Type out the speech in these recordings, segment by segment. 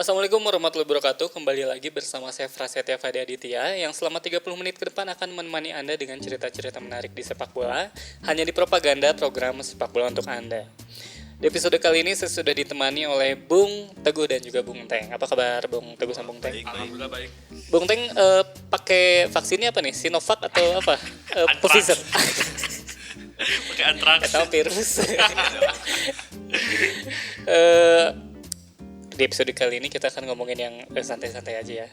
Assalamualaikum warahmatullahi wabarakatuh. Kembali lagi bersama saya Prasetya Fadi Aditya yang selama 30 menit ke depan akan menemani Anda dengan cerita-cerita menarik di sepak bola hanya di Propaganda, program sepak bola untuk Anda. Di episode kali ini saya sudah ditemani oleh Bung Teguh dan juga Bung Teng. Apa kabar Bung Teguh sama Bung Teng? Alhamdulillah baik. Bung Teng pakai vaksinnya apa nih? Sinovac atau apa? Pfizer. Pakai antraks. Atau virus. Eh, di episode kali ini kita akan ngomongin yang santai-santai aja ya.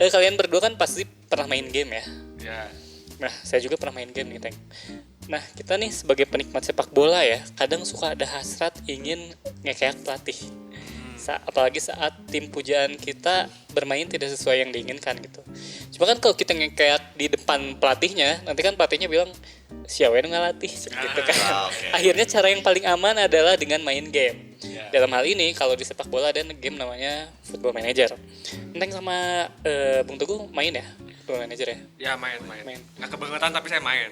Kalian berdua kan pasti pernah main game ya. Ya. Nah, saya juga pernah main game nih, Teng. Nah, kita nih sebagai penikmat sepak bola ya, kadang suka ada hasrat ingin ngekeak pelatih. Apalagi saat tim pujaan kita bermain tidak sesuai yang diinginkan gitu. Cuma kan kalau kita ngekeak di depan pelatihnya, nanti kan pelatihnya bilang siapa yang ngelatih gitu kan. Okay. Akhirnya cara yang paling aman adalah dengan main game. Dalam hal ini kalau di sepak bola ada game namanya Football Manager. Neng sama Bung Teguh main ya? Football Manager ya? Ya main. Nggak kebangetan tapi saya main.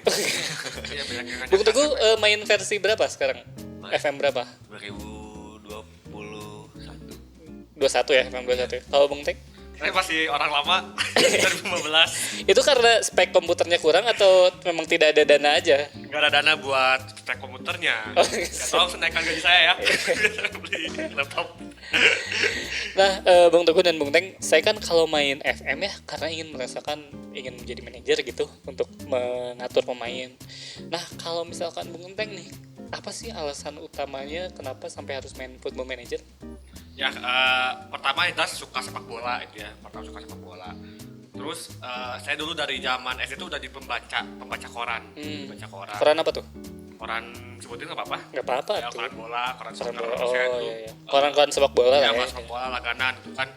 Iya banyak yang ngajak. Bung Teguh main versi berapa sekarang? FM berapa? 2021. 21 ya, FM 21 ya. Kalau Bung Teng? Saya masih orang lama 2015. Itu karena spek komputernya kurang atau memang tidak ada dana aja? Nggak ada dana buat spek komputernya. Nggak tahu naikkan gaji saya ya. Beli laptop. Nah, Bung Teguh dan Bung Teng, saya kan kalau main FM ya karena ingin menjadi manajer gitu untuk mengatur pemain. Nah, kalau misalkan Bung Teng nih, apa sih alasan utamanya kenapa sampai harus main Football Manager? Ya pertama kita suka sepak bola itu ya. Pertama suka sepak bola. Terus saya dulu dari zaman SD itu udah di pembaca koran. Pembaca koran. Koran apa tuh? Koran sebutin nggak apa-apa. Nggak apa-apa Ya, tuh. koran bola, koran Koran soccer. bola. Saya Oh dulu, iya. Koran sepak bola ya, lah ya. koran sepak bola langganan gitu kan.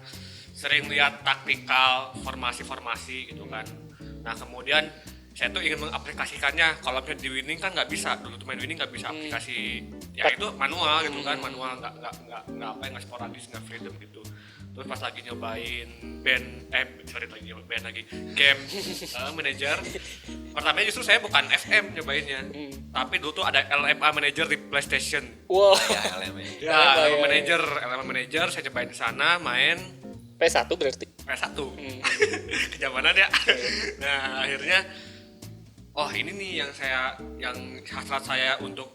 Sering lihat taktikal formasi-formasi gitu kan. Nah kemudian saya tuh ingin mengaplikasikannya. Kalau misalnya di winning kan nggak bisa. Dulu tuh main winning nggak bisa aplikasi. Ya itu manual gitu kan. Manual nggak sporadis, nggak freedom gitu. Terus pas lagi nyobain game manager. Pertamanya justru saya bukan FM nyobainnya. Tapi dulu tuh ada LMA manager di PlayStation. Wow. Ya, LMA LMA manager saya cobain di sana main PS1 berarti. PS1. Kejamanan ya. Nah, akhirnya ini nih yang hasrat saya untuk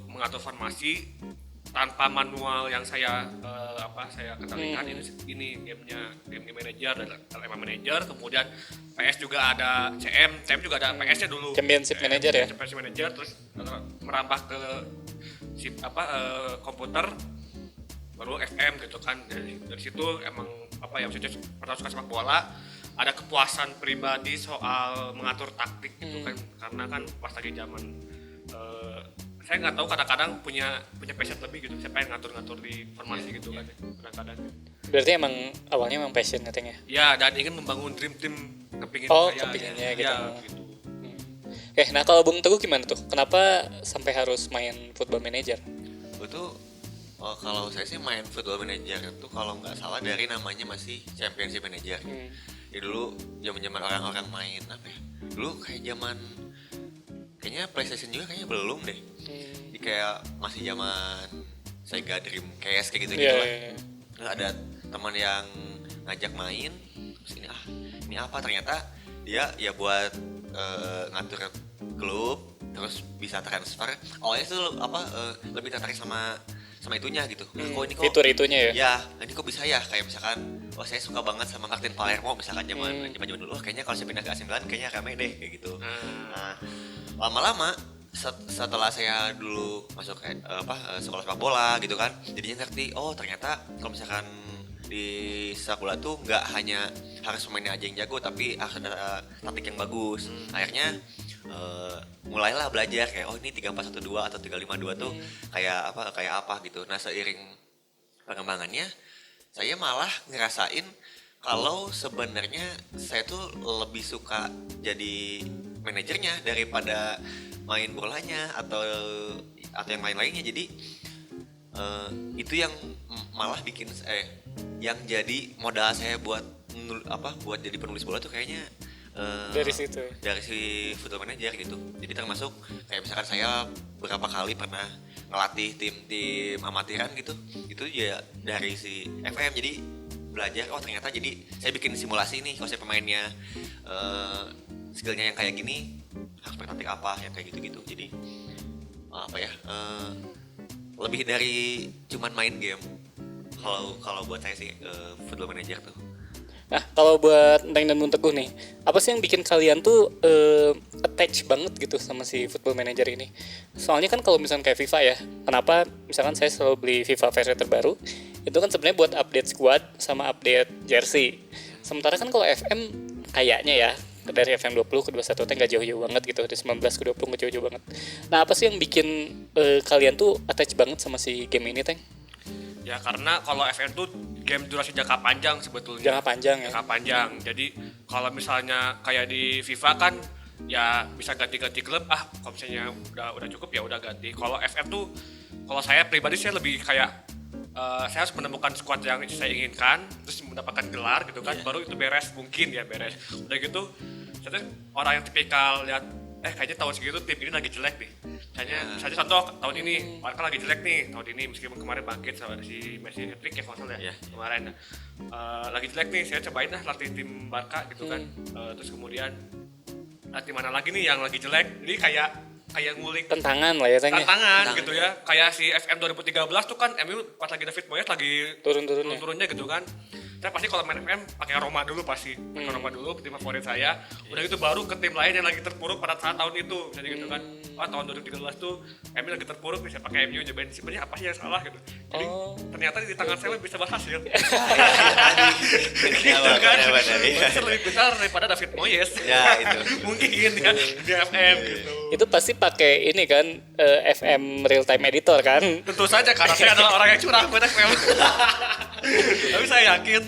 mengatur formasi tanpa manual yang saya kendalikan. Ini game manager dan LMA manager, kemudian PS juga ada CM juga ada PS-nya dulu. Championship Manager ya. Championship Manager terus merambah ke komputer baru FM gitu kan. Dari situ emang maksudnya pernah suka sepak bola, ada kepuasan pribadi soal mengatur taktik gitu kan, karena kan pas lagi zaman saya nggak tahu kadang-kadang punya passion lebih gitu, saya pengen ngatur-ngatur di formasi gitu kan kadang-kadang. Berarti emang awalnya emang passion katanya. Ya, dan ingin membangun dream team kepinginnya gitu. Ya, gitu. Nah kalau Bung Teguh gimana tuh? Kenapa sampai harus main Football Manager? Itu kalau saya sih main Football Manager itu kalau nggak salah dari namanya masih Championship Manager. Ya dulu zaman orang-orang main apa ya? Dulu kayaknya PlayStation juga kayaknya belum deh. Jadi kayak masih zaman Sega Dreamcast kayak gitu lah. Terus ada teman yang ngajak main, terus ini apa ternyata dia ya buat ngatur klub, terus bisa transfer. Awalnya tuh lebih tertarik sama itunya gitu. Kok ini kok fitur itunya ya? Ya, ini kok bisa ya, kayak misalkan saya suka banget sama Martin Palermo misalkan zaman dulu. Kayaknya kalau saya pindah ke AC Milan kayaknya rame deh kayak gitu. Nah, lama-lama setelah saya dulu masuk sekolah sepak bola gitu kan, jadinya ngerti ternyata kalau misalkan di sepak bola tuh nggak hanya harus pemainnya aja yang jago, tapi harus ada taktik yang bagus. Akhirnya mulailah belajar kayak ini 3-4-1-2 atau 3-5-2 tuh kayak apa gitu. Nah, seiring perkembangannya saya malah ngerasain kalau sebenarnya saya tuh lebih suka jadi manajernya daripada main bolanya atau yang lain-lainnya. Jadi itu yang malah bikin yang jadi modal saya buat jadi penulis bola tuh kayaknya dari situ. Dari si Football Manager gitu. Jadi termasuk kayak misalkan saya beberapa kali pernah ngelatih tim amatiran gitu. Itu ya dari si FM. Jadi belajar, oh ternyata jadi saya bikin simulasi nih, kalau saya pemainnya skillnya yang kayak gini harus bertaktik apa yang kayak gitu-gitu. Jadi apa ya, lebih dari cuman main game kalau buat saya sih Football Manager tuh. Nah, kalau buat Enteng dan Bung Teguh nih, apa sih yang bikin kalian tuh attach banget gitu sama si Football Manager ini? Soalnya kan kalau misalkan kayak FIFA ya, kenapa misalkan saya selalu beli FIFA versi terbaru, itu kan sebenarnya buat update squad sama update jersey. Sementara kan kalau FM kayaknya ya, dari FM 20 ke 21 teh nggak jauh-jauh banget gitu, dari 19 ke 20 nggak jauh-jauh banget. Nah, apa sih yang bikin kalian tuh attach banget sama si game ini, Teng? Ya karena kalau FM tuh game durasi jangka panjang sebetulnya. Jangka panjang ya. Jangka panjang. Jadi kalau misalnya kayak di FIFA kan ya bisa ganti-ganti klub. Kalau misalnya udah cukup ya udah ganti. Kalau FM tuh kalau saya pribadi saya lebih kayak saya harus menemukan squad yang saya inginkan, terus mendapatkan gelar gitu kan, baru itu beres, mungkin ya beres. Udah gitu, saya orang yang tipikal lihat kayaknya tahun segitu tim ini lagi jelek nih. Misalnya contoh tahun ini Barca lagi jelek nih tahun ini, meskipun kemarin bangkit sama si Messi hat-trick ya kalau ya kemarin lagi jelek nih, saya cobain lah latih tim Barca gitu kan. Terus kemudian tim mana lagi nih yang lagi jelek, jadi kayak ngulik Tantangan lah ya, Teng. tantangan gitu ya. Kayak si FM 2013 tuh kan MU pas lagi David Moyes lagi turun-turunnya gitu kan. Saya pasti kalau main FM pakai Roma dulu pasti. Pakai Roma dulu tim favorit saya. Udah gitu baru ke tim lain yang lagi terpuruk pada saat tahun itu. Misalnya gitu kan. Tahun 2013 tuh MU lagi terpuruk, bisa pakai MU nyobain sebenarnya apa sih yang salah gitu. Jadi ternyata di tangan saya bisa berhasil. Gitu kan. Bisa lebih besar daripada David Moyes. Ya itu. Mungkin ya di FM gitu. Itu pasti pakai ini kan FM real time editor kan. Tentu saja karena saya adalah orang yang curang buat FM. Tapi saya yakin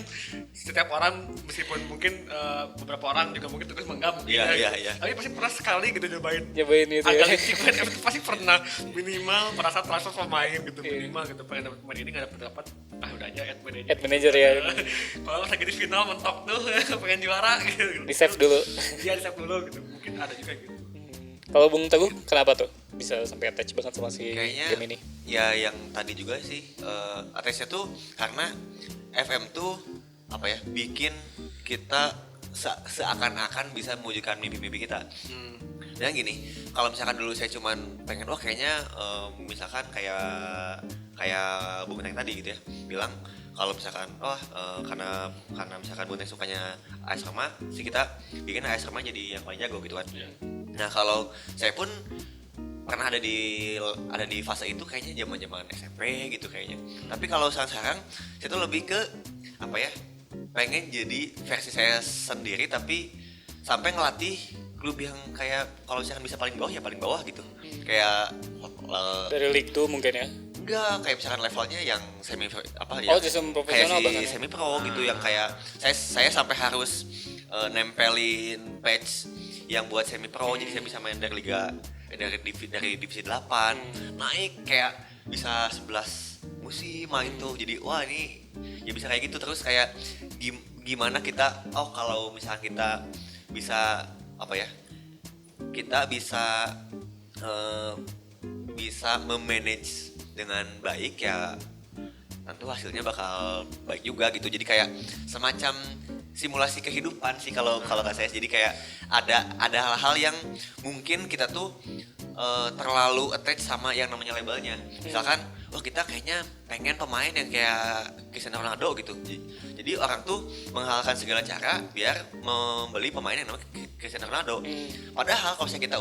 setiap orang, meskipun mungkin beberapa orang juga mungkin terus menganggap mungkin tapi pasti pernah sekali gitu nyobain itu ya. itu pasti pernah minimal pada saat transfer pemain gitu, minimal gitu, pengen dapat pemain ini nggak dapat udah aja ad manager ya. Kalau lagi di final mentok tuh pengen juara gitu, Di save dulu. Iya di save dulu gitu, mungkin ada juga gitu. Kalau Bung Teguh kenapa tuh bisa sampai attach banget sama si Kayaknya, game ini? Ya yang tadi juga sih attachnya tuh karena FM tuh apa ya, bikin kita seakan-akan bisa mewujudkan mimpi-mimpi kita. Dan gini, kalau misalkan dulu saya cuman pengen kayaknya misalkan kayak Bung Neng tadi gitu ya, bilang kalau misalkan karena misalkan Bung Neng sukanya AS Roma, sih kita bikin AS Roma jadi yang paling jago gitu kan. Nah kalau saya pun pernah ada di fase itu kayaknya zaman SMP gitu kayaknya. Tapi kalau sekarang saya tuh lebih ke apa ya, pengen jadi versi saya sendiri tapi sampai ngelatih klub yang kayak kalau misalkan bisa paling bawah gitu. Kayak Dari League 2 mungkin ya. enggak, kayak misalkan levelnya yang semi sistem profesional kayak banget. semi pro gitu, yang kayak saya sampai harus nempelin patch yang buat semi pro, jadi saya bisa main dari divisi 8 naik kayak bisa 11 musim main tuh. Jadi wah ini ya bisa kayak gitu terus, kayak gimana kita kalau misalnya kita bisa apa ya, kita bisa memanage dengan baik ya tentu hasilnya bakal baik juga gitu. Jadi kayak semacam simulasi kehidupan sih kalau kata saya. Jadi kayak ada hal-hal yang mungkin kita tuh terlalu attach sama yang namanya labelnya. Misalkan kita kayaknya pengen pemain yang kayak Cristiano Ronaldo gitu. Jadi orang tuh menghalalkan segala cara biar membeli pemain yang namanya Cristiano Ronaldo. Padahal kalau misalnya kita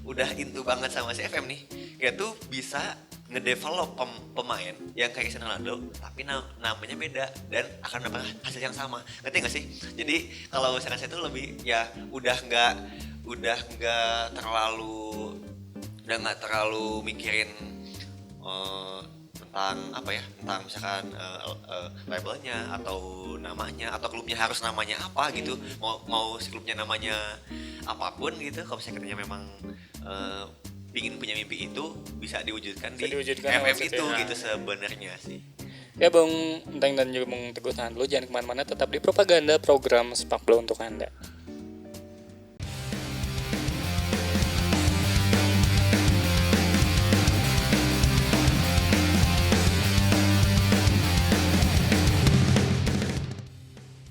udah into banget sama si FM nih, kita tuh bisa ngedevelop pemain yang kayak Cristiano Ronaldo tapi namanya beda dan akan dapat hasil yang sama. Ngerti nggak sih? Jadi kalau misalkan saya tuh lebih ya udah nggak terlalu mikirin tentang apa ya, tentang misalkan labelnya atau namanya atau klubnya harus namanya apa gitu. Mau si klubnya namanya apapun gitu, kalau misalnya memang ingin punya mimpi itu bisa diwujudkan di FM itu gitu sebenarnya sih. Ya Bung Enteng dan juga Bung Teguh, tahan dulu, jangan kemana-mana, tetap di Propaganda, program sepak bola untuk Anda.